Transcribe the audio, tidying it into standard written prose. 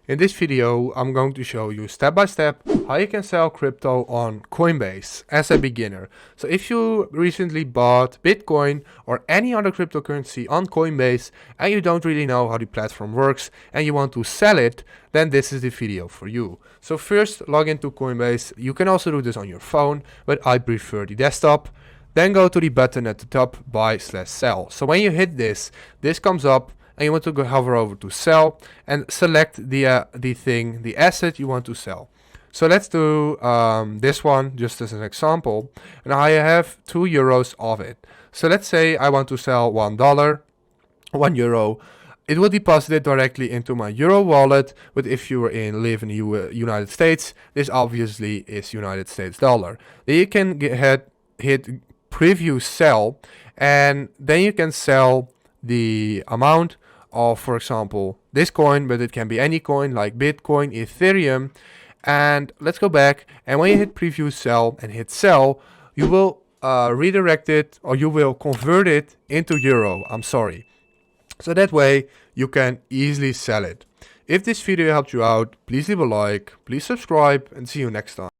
In this video, I'm going to show you step by step how you can sell crypto on Coinbase as a beginner. So if you recently bought Bitcoin or any other cryptocurrency on Coinbase and you don't really know how the platform works and you want to sell it, then this is the video for you. So first, log into Coinbase. You can also do this on your phone, but I prefer the desktop. Then go to the button at the top, buy/sell. So when you hit this comes up and you want to go hover over to sell and select the asset you want to sell. So let's do this one just as an example. And I have €2 of it. So let's say I want to sell $1, €1. It will deposit it directly into my Euro wallet, but if you live in the United States, this obviously is United States dollar. Then you can hit preview sell, and then you can sell the amount of, for example, this coin, but it can be any coin like Bitcoin, Ethereum. And let's go back, and when you hit preview sell and hit sell, you will redirect it, or you will convert it into Euro. So that way you can easily sell it. If this video helped you out, please leave a like, please subscribe, and see you next time.